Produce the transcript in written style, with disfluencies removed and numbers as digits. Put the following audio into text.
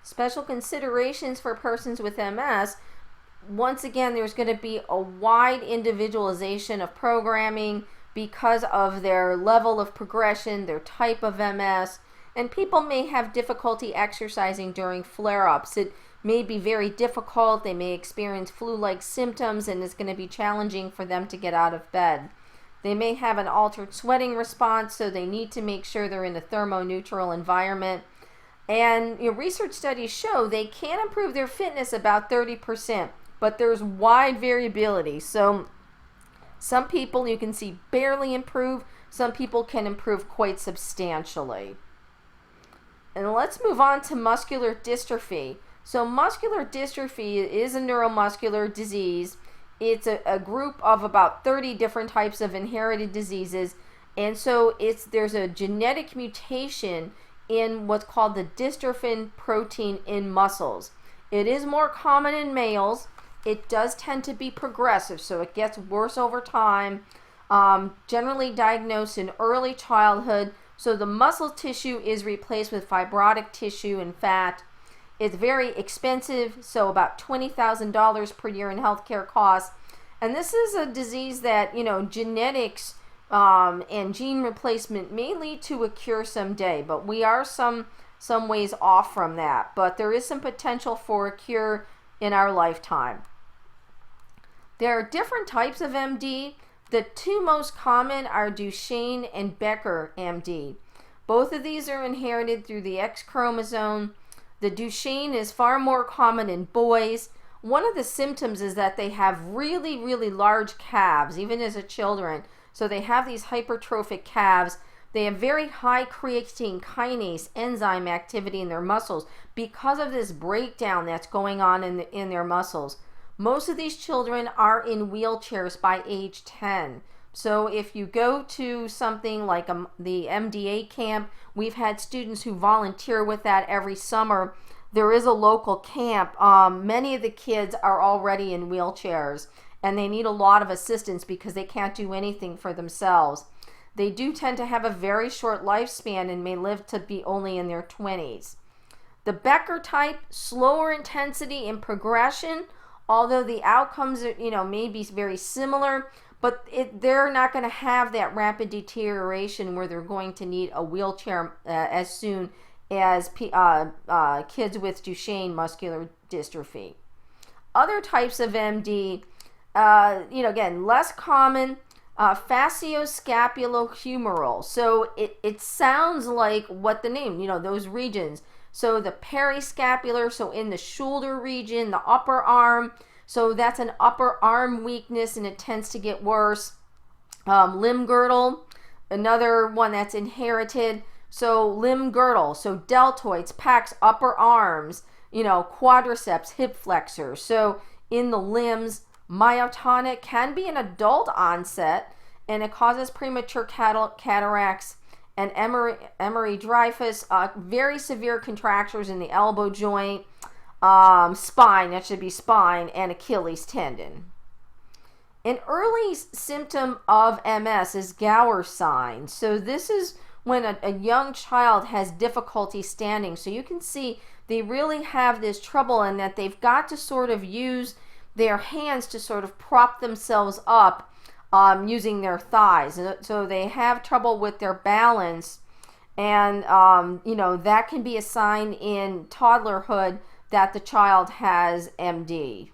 Special considerations for persons with MS. Once again, there's going to be a wide individualization of programming because of their level of progression, their type of MS, and people may have difficulty exercising during flare-ups. It may be very difficult. They may experience flu-like symptoms, and it's going to be challenging for them to get out of bed. They may have an altered sweating response, so they need to make sure they're in a thermoneutral environment. And research studies show they can improve their fitness about 30%, but there's wide variability. So some people you can see barely improve, some people can improve quite substantially. And let's move on to muscular dystrophy. So muscular dystrophy is a neuromuscular disease. It's a group of about 30 different types of inherited diseases. And so there's a genetic mutation in what's called the dystrophin protein in muscles. It is more common in males. It does tend to be progressive, so it gets worse over time. Generally diagnosed in early childhood. So the muscle tissue is replaced with fibrotic tissue and fat. It's very expensive, so about $20,000 per year in healthcare costs. And this is a disease that, genetics and gene replacement may lead to a cure someday, but we are some ways off from that. But there is some potential for a cure in our lifetime. There are different types of MD. The two most common are Duchenne and Becker MD. Both of these are inherited through the X chromosome. The Duchenne is far more common in boys. One of the symptoms is that they have really, really large calves, even as children. So they have these hypertrophic calves. They have very high creatine kinase enzyme activity in their muscles because of this breakdown that's going on in their muscles. Most of these children are in wheelchairs by age 10. So if you go to something like the MDA camp, we've had students who volunteer with that every summer. There is a local camp. Many of the kids are already in wheelchairs, and they need a lot of assistance because they can't do anything for themselves. They do tend to have a very short lifespan and may live to be only in their 20s. The Becker type, slower intensity and progression, although the outcomes may be very similar, but they're not going to have that rapid deterioration where they're going to need a wheelchair as soon as kids with Duchenne muscular dystrophy. Other types of MD, again, less common, facioscapulohumeral. So it sounds like what the name, those regions. So the periscapular, so in the shoulder region, the upper arm. So that's an upper arm weakness, and it tends to get worse. Limb girdle, another one that's inherited. So limb girdle, so deltoids, pecs, upper arms, quadriceps, hip flexors. So in the limbs, myotonic can be an adult onset, and it causes premature cataracts. And Emery-Dreifuss, very severe contractures in the elbow joint, spine, that should be spine, and Achilles tendon. An early symptom of MS is Gower sign. So this is when a young child has difficulty standing. So you can see they really have this trouble, and that they've got to sort of use their hands to sort of prop themselves up using their thighs. So they have trouble with their balance, and that can be a sign in toddlerhood that the child has MD.